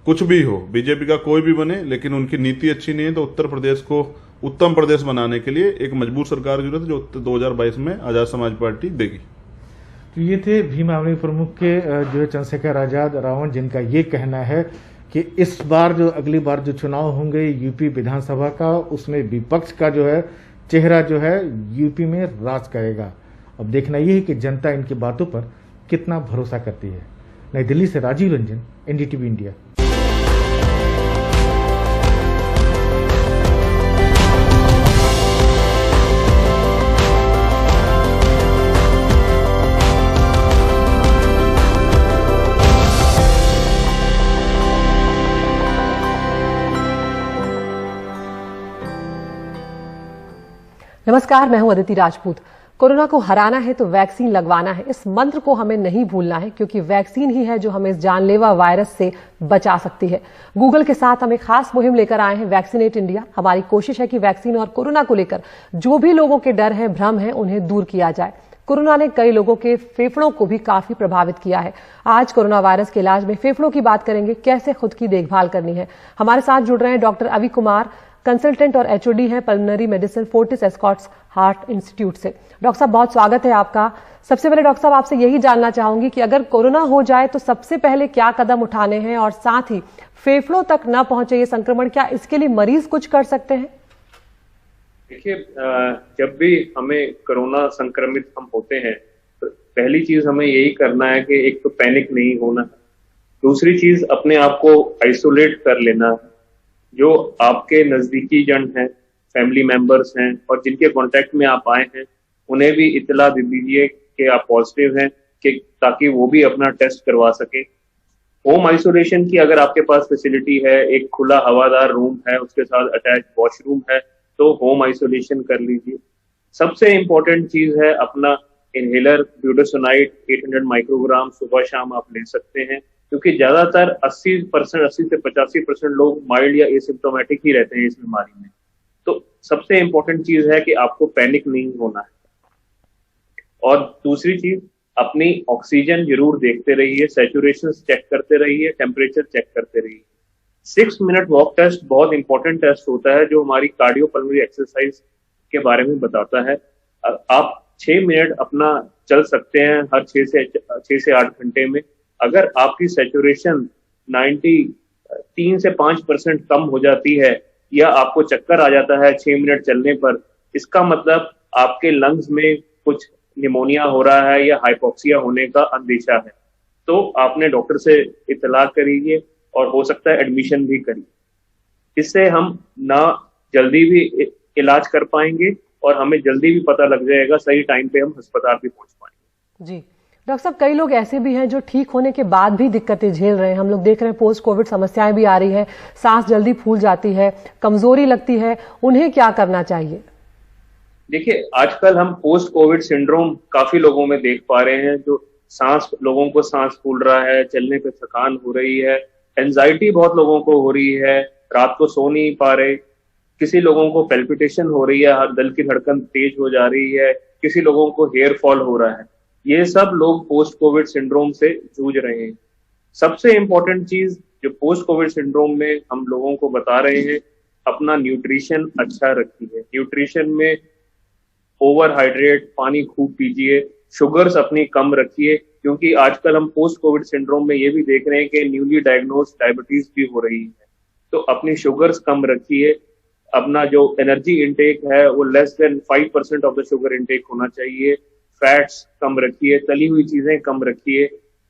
कुछ भी हो, बीजेपी का कोई भी बने, लेकिन उनकी नीति अच्छी नहीं है तो उत्तर प्रदेश को उत्तम प्रदेश बनाने के लिए एक मजबूत सरकार की जरूरत है, जो 2022 में आजाद समाज पार्टी देगी। तो ये थे भीम आर्मी प्रमुख के जो चंद्रशेखर आजाद रावण, जिनका ये कहना है कि इस बार जो अगली बार जो चुनाव होंगे यूपी विधानसभा का, उसमें विपक्ष का जो है चेहरा जो है यूपी में राज करेगा। अब देखना यह है कि जनता इनकी बातों पर कितना भरोसा करती है। नई दिल्ली से राजीव रंजन, एनडीटीवी इंडिया। नमस्कार, मैं हूं अदिति राजपूत। कोरोना को हराना है तो वैक्सीन लगवाना है, इस मंत्र को हमें नहीं भूलना है, क्योंकि वैक्सीन ही है जो हमें इस जानलेवा वायरस से बचा सकती है। गूगल के साथ हम एक खास मुहिम लेकर आए हैं, वैक्सीनेट इंडिया। हमारी कोशिश है कि वैक्सीन और कोरोना को लेकर जो भी लोगों के डर हैं, भ्रम है, उन्हें दूर किया जाए। कोरोना ने कई लोगों के फेफड़ों को भी काफी प्रभावित किया है। आज कोरोना वायरस के इलाज में फेफड़ों की बात करेंगे, कैसे खुद की देखभाल करनी है। हमारे साथ जुड़ रहे हैं डॉक्टर अवी कुमार, कंसल्टेंट और एचओडी हैं pulmonary medicine Fortis Escorts heart institute से। डॉक्टर साहब, बहुत स्वागत है आपका। सबसे पहले डॉक्टर साहब आपसे यही जानना चाहूंगी कि अगर कोरोना हो जाए तो सबसे पहले क्या कदम उठाने हैं, और साथ ही फेफड़ों तक न पहुंचे ये संक्रमण, क्या इसके लिए मरीज कुछ कर सकते हैं? देखिए, जब भी हमें कोरोना संक्रमित हम होते हैं तो पहली चीज हमें यही करना है कि एक तो पैनिक नहीं होना, दूसरी चीज अपने आप को आइसोलेट कर लेना। जो आपके नजदीकी जन हैं, फैमिली मेंबर्स हैं और जिनके कांटेक्ट में आप आए हैं, उन्हें भी इत्तला दे दीजिए कि आप पॉजिटिव हैं, कि ताकि वो भी अपना टेस्ट करवा सके। होम आइसोलेशन की अगर आपके पास फैसिलिटी है, एक खुला हवादार रूम है, उसके साथ अटैच वॉशरूम है, तो होम आइसोलेशन कर लीजिए। सबसे इम्पोर्टेंट चीज है अपना इनहेलर ब्यूटासोनाइड 800 माइक्रोग्राम सुबह शाम आप ले सकते हैं, क्योंकि ज्यादातर 80 से 85% लोग माइल्ड या एसिम्प्टोमेटिक ही रहते हैं इस बीमारी में। तो सबसे इम्पोर्टेंट चीज है कि आपको पैनिक नहीं होना है। और दूसरी चीज, अपनी ऑक्सीजन जरूर देखते रहिए, सैचुरेशन चेक करते रहिए, टेम्परेचर चेक करते रहिए। 6 मिनट वॉक टेस्ट बहुत इंपॉर्टेंट टेस्ट होता है, जो हमारी कार्डियोपल्मोनरी एक्सरसाइज के बारे में बताता है। आप 6 मिनट अपना चल सकते हैं हर 6 से 8 घंटे में। अगर आपकी सैचुरेशन 3 से 5% कम हो जाती है या आपको चक्कर आ जाता है 6 मिनट चलने पर, इसका मतलब आपके लंग्स में कुछ निमोनिया हो रहा है या हाइपोक्सिया होने का अंदेशा है। तो आपने डॉक्टर से इत्तला करिए और हो सकता है एडमिशन भी करिए। इससे हम ना जल्दी भी इलाज कर पाएंगे और हमें जल्दी भी पता लग जाएगा, सही टाइम पे हम अस्पताल भी पहुंच पाएंगे। जी डॉक्टर साहब, कई लोग ऐसे भी हैं जो ठीक होने के बाद भी दिक्कतें झेल रहे हैं। हम लोग देख रहे हैं पोस्ट कोविड समस्याएं भी आ रही है, सांस जल्दी फूल जाती है, कमजोरी लगती है, उन्हें क्या करना चाहिए? देखिए, आजकल हम पोस्ट कोविड सिंड्रोम काफी लोगों में देख पा रहे हैं, जो लोगों को सांस फूल रहा है, चलने पे थकान हो रही है, एंजाइटी बहुत लोगों को हो रही है, रात को सो नहीं पा रहे, किसी लोगों को पैल्पिटेशन हो रही है, दिल की धड़कन तेज हो जा रही है, किसी लोगों को हेयर फॉल हो रहा है। ये सब लोग पोस्ट कोविड सिंड्रोम से जूझ रहे हैं। सबसे इंपॉर्टेंट चीज जो पोस्ट कोविड सिंड्रोम में हम लोगों को बता रहे हैं, अपना न्यूट्रिशन अच्छा रखिए। न्यूट्रिशन में ओवरहाइड्रेट, पानी खूब पीजिए, शुगर्स अपनी कम रखिए, क्योंकि आजकल हम पोस्ट कोविड सिंड्रोम में ये भी देख रहे हैं कि न्यूली डायग्नोस्ड डायबिटीज भी हो रही है। तो अपनी शुगर्स कम रखिए। अपना जो एनर्जी इंटेक है वो less than 5% of the sugar intake होना चाहिए। फैट्स कम रखिए, तली हुई चीजें कम रखिए,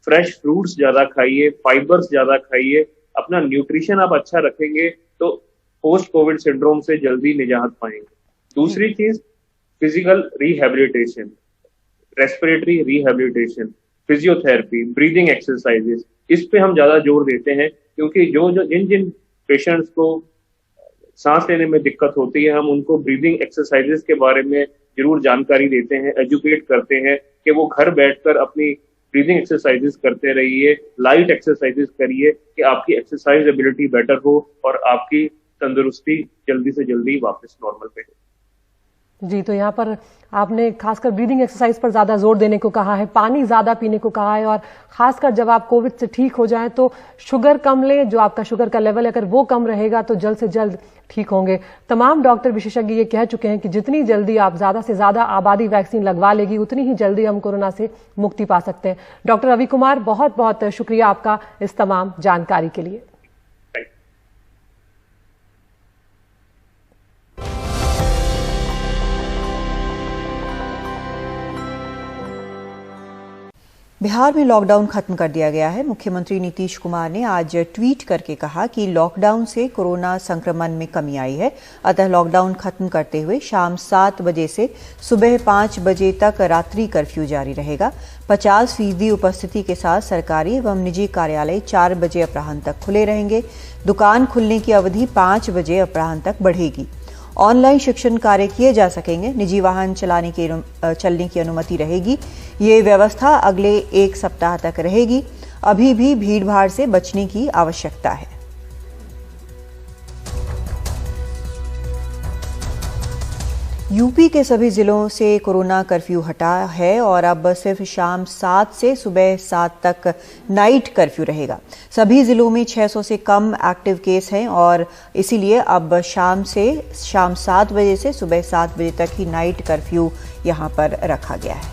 फ्रेश फ्रूट्स ज्यादा खाइए, फाइबर्स ज्यादा खाइए। अपना न्यूट्रिशन आप अच्छा रखेंगे तो पोस्ट कोविड सिंड्रोम से जल्दी निजात पाएंगे। दूसरी चीज, physical rehabilitation, respiratory rehabilitation, physiotherapy, breathing exercises, इस पे हम ज्यादा जोर देते हैं, क्योंकि जिन पेशेंट्स को सांस लेने में दिक्कत होती है, हम उनको ब्रीदिंग एक्सरसाइजेस के बारे में जरूर जानकारी देते हैं, एजुकेट करते हैं कि वो घर बैठकर अपनी ब्रीदिंग एक्सरसाइजेस करते रहिए, लाइट एक्सरसाइजेस करिए, कि आपकी एक्सरसाइज एबिलिटी बेटर हो और आपकी तंदुरुस्ती जल्दी से जल्दी वापस नॉर्मल पे हो। जी, तो यहाँ पर आपने खासकर ब्रीदिंग एक्सरसाइज पर ज्यादा जोर देने को कहा है, पानी ज्यादा पीने को कहा है, और खासकर जब आप कोविड से ठीक हो जाएं तो शुगर कम लें। जो आपका शुगर का लेवल है अगर वो कम रहेगा तो जल्द से जल्द ठीक होंगे। तमाम डॉक्टर विशेषज्ञ ये कह चुके हैं कि जितनी जल्दी आप ज्यादा से ज्यादा आबादी वैक्सीन लगवा लेगी, उतनी ही जल्दी हम कोरोना से मुक्ति पा सकते हैं। डॉक्टर अवी कुमार, बहुत बहुत शुक्रिया आपका इस तमाम जानकारी के लिए। बिहार में लॉकडाउन खत्म कर दिया गया है। मुख्यमंत्री नीतीश कुमार ने आज ट्वीट करके कहा कि लॉकडाउन से कोरोना संक्रमण में कमी आई है, अतः लॉकडाउन खत्म करते हुए शाम 7 बजे से सुबह 5 बजे तक रात्रि कर्फ्यू जारी रहेगा। 50% उपस्थिति के साथ सरकारी एवं निजी कार्यालय 4 बजे अपराह्न तक खुले रहेंगे। दुकान खुलने की अवधि 5 बजे अपराह्न तक बढ़ेगी। ऑनलाइन शिक्षण कार्य किए जा सकेंगे। निजी वाहन चलने की अनुमति रहेगी। ये व्यवस्था अगले 1 सप्ताह तक रहेगी। अभी भी भीड़भाड़ से बचने की आवश्यकता है। यूपी के सभी जिलों से कोरोना कर्फ्यू हटा है और अब सिर्फ शाम 7 से सुबह 7 तक नाइट कर्फ्यू रहेगा। सभी जिलों में 600 से कम एक्टिव केस हैं और इसीलिए अब शाम 7 बजे से सुबह 7 बजे तक ही नाइट कर्फ्यू यहां पर रखा गया है।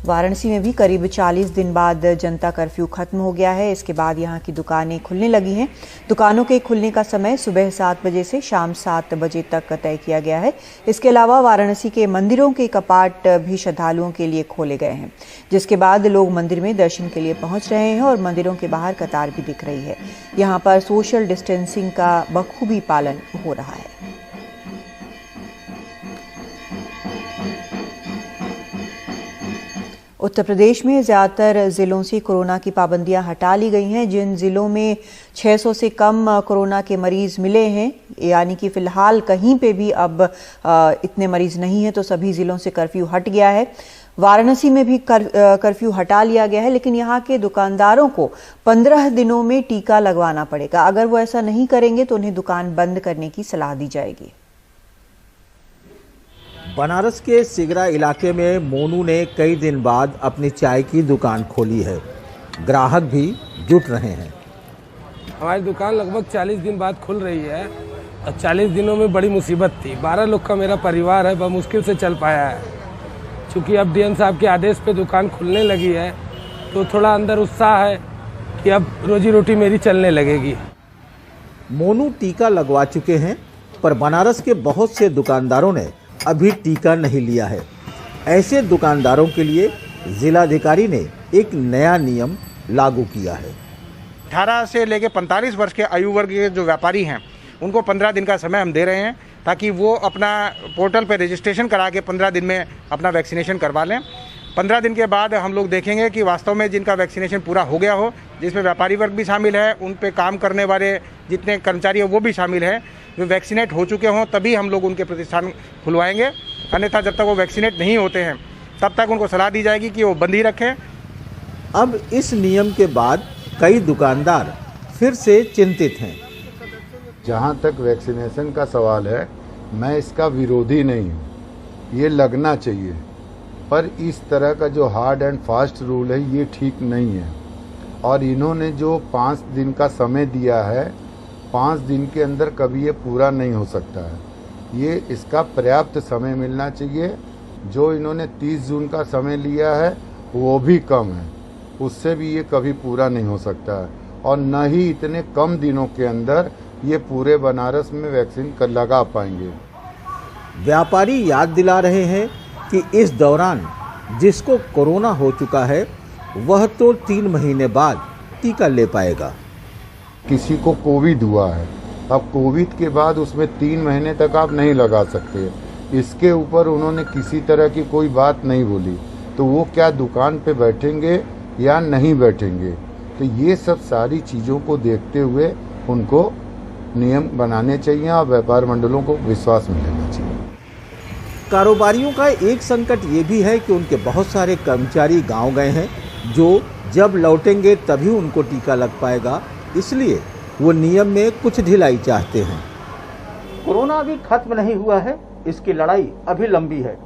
वाराणसी में भी करीब 40 दिन बाद जनता कर्फ्यू खत्म हो गया है। इसके बाद यहां की दुकानें खुलने लगी हैं। दुकानों के खुलने का समय सुबह 7 बजे से शाम 7 बजे तक तय किया गया है। इसके अलावा वाराणसी के मंदिरों के कपाट भी श्रद्धालुओं के लिए खोले गए हैं, जिसके बाद लोग मंदिर में दर्शन के लिए पहुंच रहे हैं और मंदिरों के बाहर कतार भी दिख रही है। यहां पर सोशल डिस्टेंसिंग का बखूबी पालन हो रहा है। उत्तर प्रदेश में ज्यादातर जिलों से कोरोना की पाबंदियां हटा ली गई हैं। जिन जिलों में 600 से कम कोरोना के मरीज मिले हैं, यानी कि फिलहाल कहीं पे भी अब इतने मरीज नहीं है, तो सभी जिलों से कर्फ्यू हट गया है। वाराणसी में भी कर्फ्यू हटा लिया गया है, लेकिन यहाँ के दुकानदारों को 15 दिनों में टीका लगवाना पड़ेगा। अगर वो ऐसा नहीं करेंगे तो उन्हें दुकान बंद करने की सलाह दी जाएगी। बनारस के सिगरा इलाके में मोनू ने कई दिन बाद अपनी चाय की दुकान खोली है। ग्राहक भी जुट रहे हैं। हमारी दुकान लगभग 40 दिन बाद खुल रही है और 40 दिनों में बड़ी मुसीबत थी। 12 लोग का मेरा परिवार है, बहुत मुश्किल से चल पाया है। चूँकि अब डीएम साहब के आदेश पे दुकान खुलने लगी है तो थोड़ा अंदर उत्साह है कि अब रोजी रोटी मेरी चलने लगेगी। मोनू टीका लगवा चुके हैं, पर बनारस के बहुत से दुकानदारों ने अभी टीका नहीं लिया है। ऐसे दुकानदारों के लिए जिलाधिकारी ने एक नया नियम लागू किया है। 18 से लेकर 45 वर्ष के आयु वर्ग के जो व्यापारी हैं उनको 15 दिन का समय हम दे रहे हैं, ताकि वो अपना पोर्टल पर रजिस्ट्रेशन करा के 15 दिन में अपना वैक्सीनेशन करवा लें। 15 दिन के बाद हम लोग देखेंगे कि वास्तव में जिनका वैक्सीनेशन पूरा हो गया हो, जिसमें व्यापारी वर्ग भी शामिल है, उन पे काम करने वाले जितने कर्मचारी हैं वो भी शामिल हैं, जो वैक्सीनेट हो चुके हों, तभी हम लोग उनके प्रतिष्ठान खुलवाएंगे। अन्यथा जब तक वो वैक्सीनेट नहीं होते हैं तब तक उनको सलाह दी जाएगी कि वो बंद ही रखें। अब इस नियम के बाद कई दुकानदार फिर से चिंतित हैं। जहाँ तक वैक्सीनेशन का सवाल है, मैं इसका विरोधी नहीं हूँ, ये लगना चाहिए, पर इस तरह का जो हार्ड एंड फास्ट रूल है ये ठीक नहीं है। और इन्होंने जो 5 दिन का समय दिया है, 5 दिन के अंदर कभी ये पूरा नहीं हो सकता है। ये इसका पर्याप्त समय मिलना चाहिए। जो इन्होंने 30 जून का समय लिया है वो भी कम है, उससे भी ये कभी पूरा नहीं हो सकता है। और न ही इतने कम दिनों के अंदर ये पूरे बनारस में वैक्सीन लगा पाएंगे। व्यापारी याद दिला रहे हैं कि इस दौरान जिसको कोरोना हो चुका है वह तो 3 महीने बाद टीका ले पाएगा। किसी को कोविड हुआ है, अब कोविड के बाद उसमें 3 महीने तक आप नहीं लगा सकते। इसके ऊपर उन्होंने किसी तरह की कोई बात नहीं बोली, तो वो क्या दुकान पे बैठेंगे या नहीं बैठेंगे। तो ये सब सारी चीज़ों को देखते हुए उनको नियम बनाने चाहिए और व्यापार मंडलों को विश्वास में लेना चाहिए। कारोबारियों का एक संकट ये भी है कि उनके बहुत सारे कर्मचारी गांव गए हैं, जो जब लौटेंगे तभी उनको टीका लग पाएगा, इसलिए वो नियम में कुछ ढिलाई चाहते हैं। कोरोना अभी खत्म नहीं हुआ है, इसकी लड़ाई अभी लंबी है।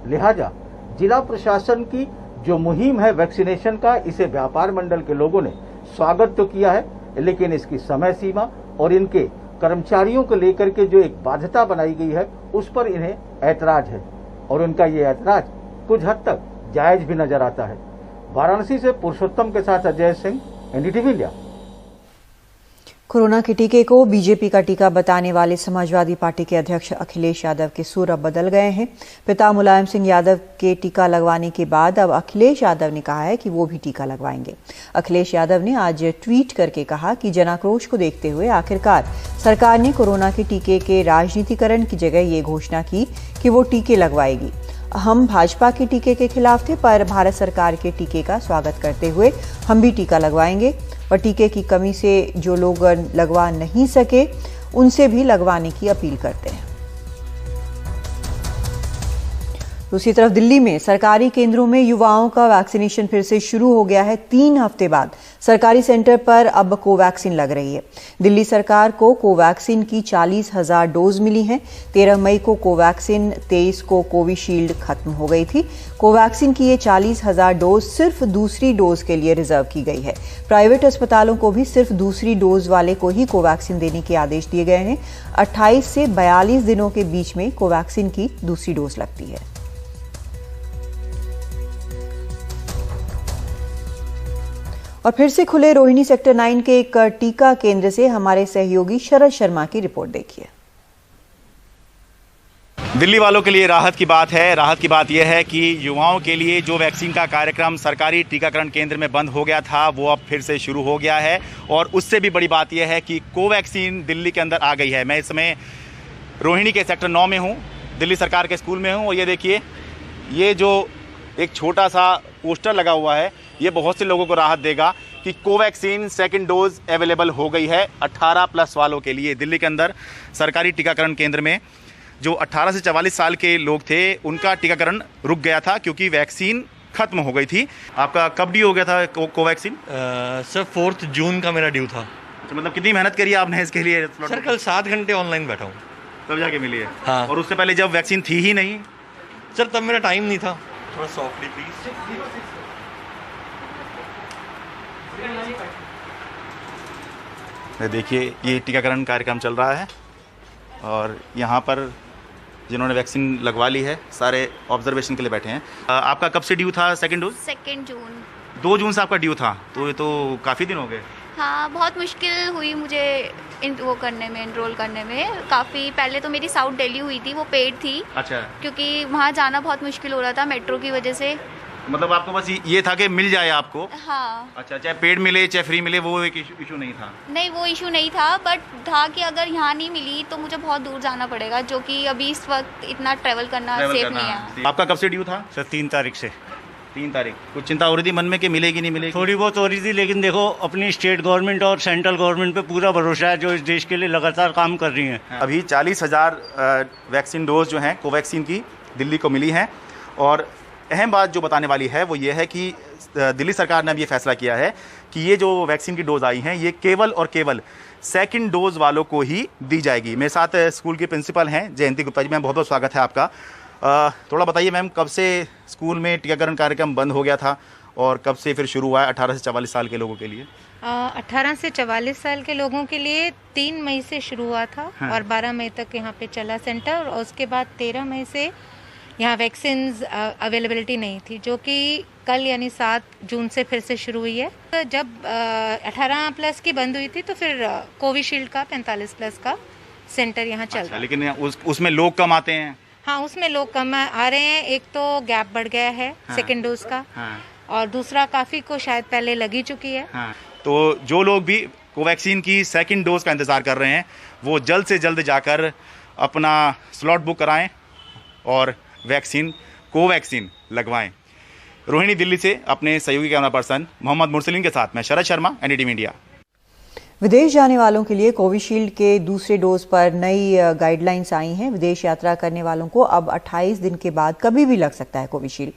लिहाजा जिला प्रशासन की जो मुहिम है वैक्सीनेशन का, इसे व्यापार मंडल के लोगों ने स्वागत तो किया है, लेकिन इसकी समय सीमा और इनके कर्मचारियों को लेकर के जो एक बाध्यता बनाई गई है उस पर इन्हें ऐतराज है, और उनका ये ऐतराज कुछ हद तक जायज भी नजर आता है। वाराणसी से पुरुषोत्तम के साथ Ajay Singh, NDTV India. Corona के टीके को बीजेपी का टीका बताने वाले समाजवादी पार्टी के अध्यक्ष अखिलेश यादव के सुर अब बदल गए हैं। पिता मुलायम सिंह यादव के टीका लगवाने के बाद अब अखिलेश यादव ने कहा है कि वो भी टीका लगवाएंगे। अखिलेश यादव ने आज ट्वीट करके कहा कि जनाक्रोश को देखते हुए आखिरकार सरकार ने कोरोना के टीके के राजनीतिकरण की जगह ये घोषणा की कि वो टीके लगवाएगी। हम भाजपा के टीके के खिलाफ थे, पर भारत सरकार के टीके का स्वागत करते हुए हम भी टीका लगवाएंगे और टीके की कमी से जो लोग लगवा नहीं सके उनसे भी लगवाने की अपील करते हैं। दूसरी तरफ दिल्ली में सरकारी केंद्रों में युवाओं का वैक्सीनेशन फिर से शुरू हो गया है। 3 हफ्ते बाद सरकारी सेंटर पर अब कोवैक्सीन लग रही है। दिल्ली सरकार को कोवैक्सीन की 40,000 डोज मिली हैं। 13 मई को कोवैक्सीन, 23 को कोविशील्ड खत्म हो गई थी। कोवैक्सीन की ये 40,000 डोज सिर्फ दूसरी डोज के लिए रिजर्व की गई है। प्राइवेट अस्पतालों को भी सिर्फ दूसरी डोज वाले को ही कोवैक्सीन देने के आदेश दिए गए हैं। 28 से 42 दिनों के बीच में कोवैक्सीन की दूसरी डोज लगती है। और फिर से खुले रोहिणी सेक्टर 9 के एक टीका केंद्र से हमारे सहयोगी शरद शर्मा की रिपोर्ट देखिए। दिल्ली वालों के लिए राहत की बात है। राहत की बात यह है कि युवाओं के लिए जो वैक्सीन का कार्यक्रम सरकारी टीकाकरण केंद्र में बंद हो गया था वो अब फिर से शुरू हो गया है। और उससे भी बड़ी बात यह है कि कोवैक्सीन दिल्ली के अंदर आ गई है। मैं इस समय रोहिणी के सेक्टर 9 में हूँ, दिल्ली सरकार के स्कूल में हूँ। और ये देखिए, ये जो एक छोटा सा पोस्टर लगा हुआ है, ये बहुत से लोगों को राहत देगा कि कोवैक्सीन सेकंड डोज अवेलेबल हो गई है 18+ वालों के लिए। दिल्ली के अंदर सरकारी टीकाकरण केंद्र में जो 18 से 44 साल के लोग थे उनका टीकाकरण रुक गया था क्योंकि वैक्सीन खत्म हो गई थी। आपका कब ड्यू हो गया था कोवैक्सीन? सर 4 जून का मेरा ड्यू था। तो मतलब कितनी मेहनत करी आपने इसके लिए? सर कल 7 घंटे ऑनलाइन बैठा हूँ तब जाके मिली है। हाँ। और उससे पहले जब वैक्सीन थी ही नहीं? सर तब मेरा टाइम नहीं था। थोड़ा सॉफ्टली प्लीज। देखिए, ये टीकाकरण कार्यक्रम चल रहा है और यहाँ पर जिन्होंने वैक्सीन लगवा ली है सारे ऑब्जर्वेशन के लिए बैठे हैं। आपका कब से ड्यू था सेकंड डोज? 2 जून। 2 जून से आपका ड्यू था, तो ये तो काफ़ी दिन हो गए। हाँ, बहुत मुश्किल हुई मुझे वो करने में, एनरोल करने में। काफ़ी पहले तो मेरी साउथ दिल्ली हुई थी, वो पेड थी। अच्छा। क्योंकि वहाँ जाना बहुत मुश्किल हो रहा था मेट्रो की वजह से। मतलब आपको बस ये था कि मिल जाए आपको? हाँ। अच्छा, चाहे पेड मिले चाहे फ्री मिले, वो एक इशू नहीं था? नहीं, वो इशू नहीं था, बट था कि अगर यहाँ नहीं मिली तो मुझे बहुत दूर जाना पड़ेगा, जो कि अभी इस वक्त इतना ट्रैवल करना सेफ नहीं है। आपका कब से ड्यू था? सर 3 तारीख से। 3 तारीख। कुछ चिंता हो रही थी मन में कि मिलेगी नहीं मिलेगी? थोड़ी बहुत हो रही थी, लेकिन देखो अपनी स्टेट गवर्नमेंट और सेंट्रल गवर्नमेंट पे पूरा भरोसा है, जो इस देश के लिए लगातार काम कर रही हैं। अभी 40,000 वैक्सीन डोज जो हैं कोवैक्सीन की दिल्ली को मिली हैं। और अहम बात जो बताने वाली है वो ये है कि दिल्ली सरकार ने अब ये फैसला किया है कि ये जो वैक्सीन की डोज आई हैं ये केवल और केवल सेकंड डोज वालों को ही दी जाएगी। मेरे साथ स्कूल के प्रिंसिपल हैं जयंती गुप्ता जी। मैम, बहुत बहुत स्वागत है आपका। थोड़ा बताइए मैम, कब से स्कूल में टीकाकरण कार्यक्रम बंद हो गया था और कब से फिर शुरू हुआ है 18 से 44 साल के लोगों के लिए? 18 से 44 साल के लोगों के लिए 3 मई से शुरू हुआ था। हाँ। और 12 मई तक यहाँ पे चला सेंटर। और उसके बाद 13 मई से यहाँ वैक्सीन अवेलेबिलिटी नहीं थी, जो कि कल यानी 7 जून से फिर से शुरू हुई है। तो जब 18+ की बंद हुई थी तो फिर कोविशील्ड का 45+ का सेंटर यहाँ चल रहा है। लेकिन उसमें लोग कम आते हैं? हाँ, उसमें लोग कम आ रहे हैं। एक तो गैप बढ़ गया है। हाँ। सेकेंड डोज का। हाँ। और दूसरा काफ़ी को शायद पहले लगी चुकी है। हाँ। तो जो लोग भी कोवैक्सीन की सेकंड डोज का इंतज़ार कर रहे हैं वो जल्द से जल्द जाकर अपना स्लॉट बुक कराएं और कोवैक्सीन लगवाएं। रोहिणी दिल्ली से अपने सहयोगी कैमरा पर्सन मोहम्मद मुरसलीन के साथ मैं शरद शर्मा, एनडीटीवी मीडिया। विदेश जाने वालों के लिए कोविशील्ड के दूसरे डोज पर नई गाइडलाइंस आई हैं। विदेश यात्रा करने वालों को अब 28 दिन के बाद कभी भी लग सकता है कोविशील्ड।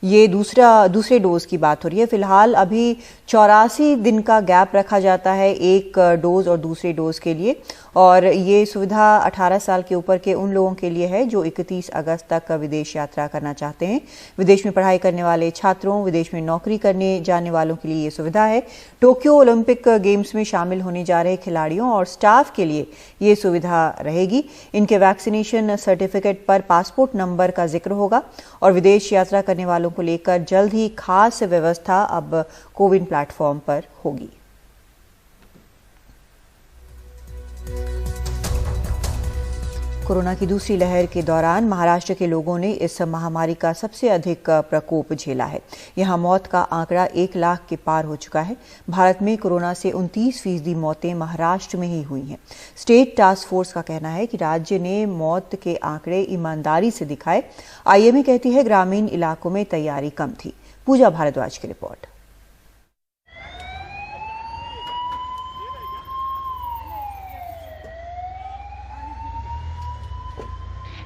ये दूसरे डोज की बात हो रही है। फिलहाल अभी 84 दिन का गैप रखा जाता है एक डोज और दूसरे डोज के लिए। और ये सुविधा 18 साल के ऊपर के उन लोगों के लिए है जो 31 अगस्त तक विदेश यात्रा करना चाहते हैं। विदेश में पढ़ाई करने वाले छात्रों, विदेश में नौकरी करने जाने वालों के लिए ये सुविधा है। टोक्यो ओलंपिक गेम्स में शामिल होने जा रहे खिलाड़ियों और स्टाफ के लिए ये सुविधा रहेगी। इनके वैक्सीनेशन सर्टिफिकेट पर पासपोर्ट नंबर का जिक्र होगा। और विदेश यात्रा करने वालों को लेकर जल्द ही खास व्यवस्था अब कोविन प्लेटफॉर्म पर होगी। कोरोना की दूसरी लहर के दौरान महाराष्ट्र के लोगों ने इस महामारी का सबसे अधिक प्रकोप झेला है। यहां मौत का आंकड़ा 1 लाख के पार हो चुका है। भारत में कोरोना से 29% मौतें महाराष्ट्र में ही हुई हैं। स्टेट टास्क फोर्स का कहना है कि राज्य ने मौत के आंकड़े ईमानदारी से दिखाए। आईएमए कहती है ग्रामीण इलाकों में तैयारी कम थी। पूजा भारद्वाज की रिपोर्ट।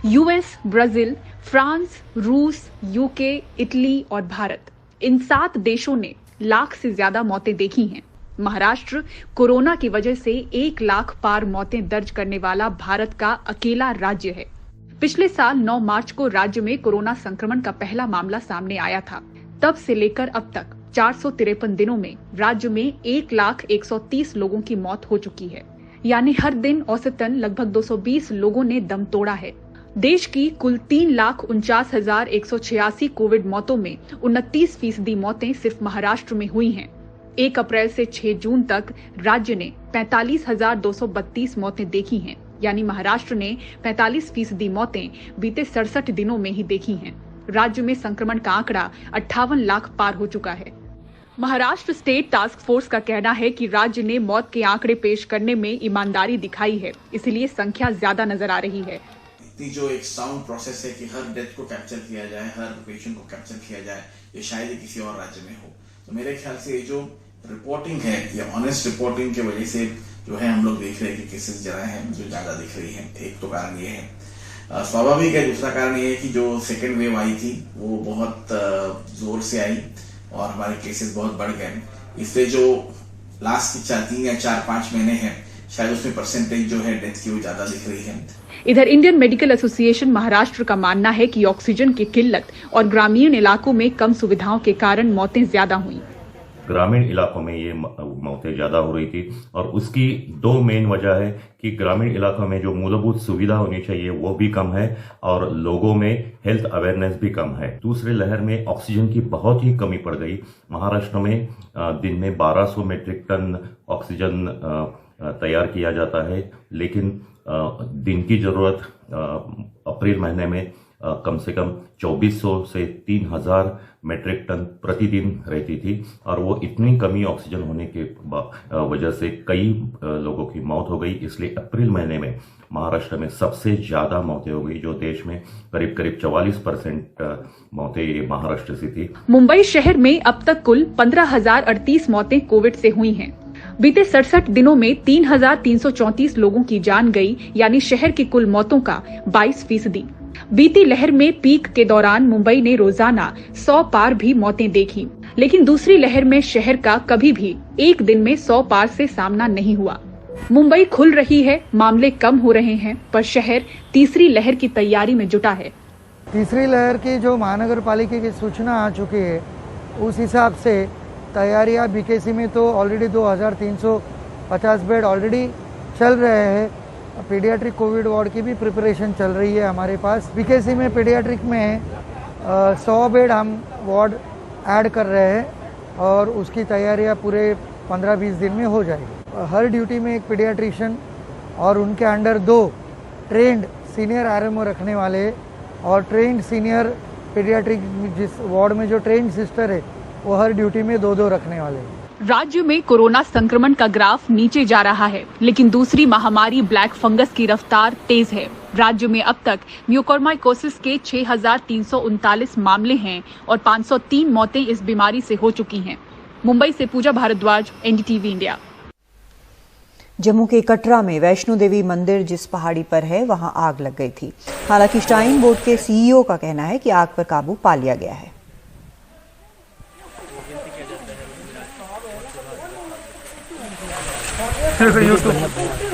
यूएस, ब्राजील, फ्रांस, रूस, यूके, इटली और भारत, इन 7 देशों ने लाख से ज्यादा मौतें देखी हैं। महाराष्ट्र कोरोना की वजह से 1 लाख पार मौतें दर्ज करने वाला भारत का अकेला राज्य है। पिछले साल 9 मार्च को राज्य में कोरोना संक्रमण का पहला मामला सामने आया था। तब से लेकर अब तक 453 दिनों में राज्य में 1,130 लोगों की मौत हो चुकी है, यानी हर दिन औसतन लगभग 220 लोगों ने दम तोड़ा है। देश की कुल 3,49,186 कोविड मौतों में 29% मौतें सिर्फ महाराष्ट्र में हुई हैं। 1 अप्रैल से 6 जून तक राज्य ने 45,232 मौतें देखी हैं, यानी महाराष्ट्र ने 45% मौतें बीते 67 दिनों में ही देखी हैं। राज्य में संक्रमण का आंकड़ा 58 लाख पार हो चुका है। महाराष्ट्र स्टेट टास्क फोर्स का कहना है कि राज्य ने मौत के आंकड़े पेश करने में ईमानदारी दिखाई है, इसलिए संख्या ज्यादा नजर आ रही है। जो एक साउंड प्रोसेस है कि हर डेथ को कैप्चर किया जाए, हर पेशेंट को कैप्चर किया जाए, ये शायद ही किसी और राज्य में हो। तो मेरे ख्याल से ये जो रिपोर्टिंग है, ये ऑनेस्ट रिपोर्टिंग की वजह से जो है हम लोग देख रहे हैं कि केसेस जरा है जो ज्यादा दिख रही है। एक तो कारण ये है, स्वाभाविक है। दूसरा कारण ये है कि जो सेकेंड वेव आई थी वो बहुत जोर से आई और हमारे केसेस बहुत बढ़ गए। इससे जो लास्ट 3 या 4-5 महीने हैं, शायद उसमें परसेंटेज जो है डेथ की वो ज्यादा दिख रही है। इधर इंडियन मेडिकल एसोसिएशन महाराष्ट्र का मानना है कि ऑक्सीजन की किल्लत और ग्रामीण इलाकों में कम सुविधाओं के कारण मौतें ज्यादा हुई। ग्रामीण इलाकों में ये मौतें ज़्यादा हो रही थी और उसकी 2 मेन वजह है कि ग्रामीण इलाकों में जो मूलभूत सुविधा होनी चाहिए वो भी कम है और लोगों में हेल्थ अवेयरनेस भी कम है। दूसरे लहर में ऑक्सीजन की बहुत ही कमी पड़ गई। महाराष्ट्र में दिन में 1200 मीट्रिक टन ऑक्सीजन तैयार किया जाता है, लेकिन दिन की ज़रूरत अप्रैल महीने में कम से कम 2400 से 3000 मीट्रिक टन प्रतिदिन रहती थी और वो इतनी कमी ऑक्सीजन होने के वजह से कई लोगों की मौत हो गई। इसलिए अप्रैल महीने में महाराष्ट्र में सबसे ज्यादा मौतें हो गई, जो देश में करीब 44% मौतें महाराष्ट्र से थी। मुंबई शहर में अब तक कुल 15,038 मौतें कोविड से हुई हैं। बीते 67 दिनों में 3,334 लोगों की जान गई, यानी शहर की कुल मौतों का 22%। बीती लहर में पीक के दौरान मुंबई ने रोजाना 100 पार भी मौतें देखी, लेकिन दूसरी लहर में शहर का कभी भी एक दिन में 100 पार से सामना नहीं हुआ। मुंबई खुल रही है, मामले कम हो रहे हैं, पर शहर तीसरी लहर की तैयारी में जुटा है। तीसरी लहर की जो महानगर पालिका की सूचना आ चुकी है, उस हिसाब से तैयारियां बीकेसी में तो ऑलरेडी 2350 बेड ऑलरेडी चल रहे हैं। पीडियाट्रिक कोविड वार्ड की भी प्रिपरेशन चल रही है हमारे पास। बीकेसी में पीडियाट्रिक में 100 बेड हम वार्ड ऐड कर रहे हैं और उसकी तैयारियां पूरे 15-20 दिन में हो जाएगी। हर ड्यूटी में एक पीडियाट्रिशियन और उनके अंडर 2 ट्रेंड सीनियर आरएमओ रखने वाले और ट्रेंड सीनियर पीडियाट्रिक, जिस वार्ड में जो ट्रेंड सिस्टर है वो हर ड्यूटी में 2-2 रखने वाले हैं। राज्य में कोरोना संक्रमण का ग्राफ नीचे जा रहा है, लेकिन दूसरी महामारी ब्लैक फंगस की रफ्तार तेज है। राज्य में अब तक म्यूकोरमाइकोसिस के 6,339 मामले हैं और 503 मौतें इस बीमारी से हो चुकी हैं। मुंबई से पूजा भारद्वाज, एनडीटीवी इंडिया। जम्मू के कटरा में वैष्णो देवी मंदिर जिस पहाड़ी पर है वहां आग लग गई थी। हालांकि श्राइन बोर्ड के सीईओ का कहना है कि आग पर काबू पा लिया गया है। YouTube